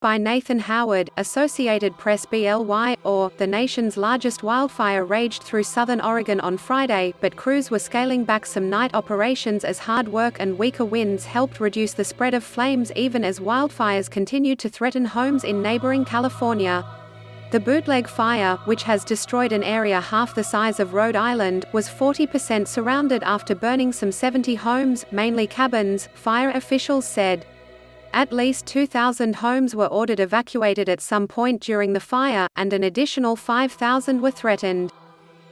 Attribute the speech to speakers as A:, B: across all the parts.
A: by Nathan Howard. Associated Press (PressBLY), or the nation's largest wildfire raged through southern Oregon on Friday, but crews were scaling back some night operations as hard work and weaker winds helped reduce the spread of flames even as wildfires continued to threaten homes in neighboring California. The Bootleg Fire, which has destroyed an area half the size of Rhode Island, was 40% surrounded after burning some 70 homes, mainly cabins, fire officials said. At least 2,000 homes were ordered evacuated at some point during the fire, and an additional 5,000 were threatened.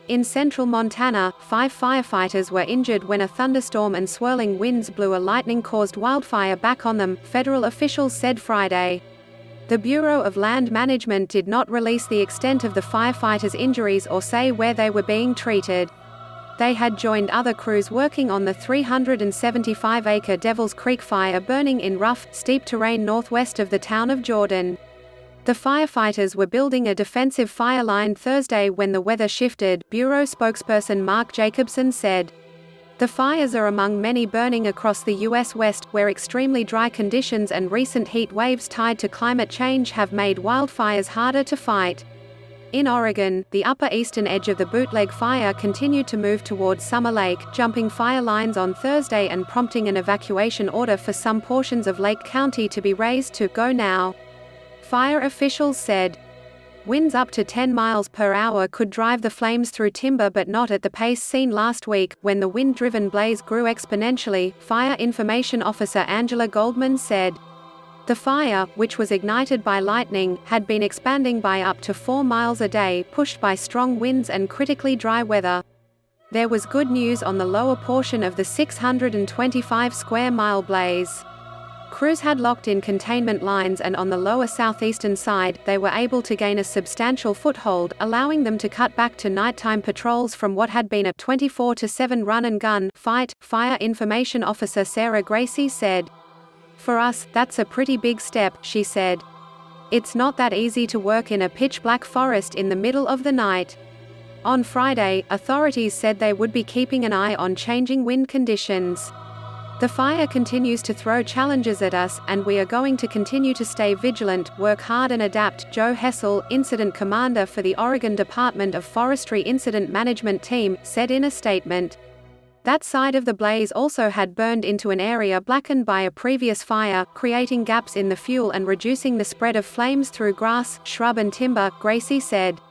A: In central Montana, 5 firefighters were injured when a thunderstorm and swirling winds blew a lightning-caused wildfire back on them, federal officials said Friday. The Bureau of Land Management did not release the extent of the firefighters' injuries or say where they were being treated. They had joined other crews working on the 375-acre Devil's Creek fire burning in rough, steep terrain northwest of the town of Jordan. The firefighters were building a defensive fire line Thursday when the weather shifted, Bureau spokesperson Mark Jacobsen said. The fires are among many burning across the U.S. West, where extremely dry conditions and recent heat waves tied to climate change have made wildfires harder to fight. In Oregon, the upper eastern edge of the Bootleg Fire continued to move towards Summer Lake, jumping fire lines on Thursday and prompting an evacuation order for some portions of Lake County to be raised to "go now." Fire officials said. Winds up to 10 miles per hour could drive the flames through timber but not at the pace seen last week, when the wind-driven blaze grew exponentially, Fire Information Officer Angela Goldman said. The fire, which was ignited by lightning, had been expanding by up to 4 miles a day, pushed by strong winds and critically dry weather. There was good news on the lower portion of the 625-square-mile blaze. Crews had locked in containment lines and on the lower southeastern side, they were able to gain a substantial foothold, allowing them to cut back to nighttime patrols from what had been a 24/7 run-and-gun fight, Fire Information Officer Sarah Gracey said. "For us, that's a pretty big step," she said. "It's not that easy to work in a pitch-black forest in the middle of the night." On Friday, authorities said they would be keeping an eye on changing wind conditions. "The fire continues to throw challenges at us, and we are going to continue to stay vigilant, work hard and adapt," Joe Hessel, incident commander for the Oregon Department of Forestry Incident Management Team, said in a statement. That side of the blaze also had burned into an area blackened by a previous fire, creating gaps in the fuel and reducing the spread of flames through grass, shrub and timber, Gracey said.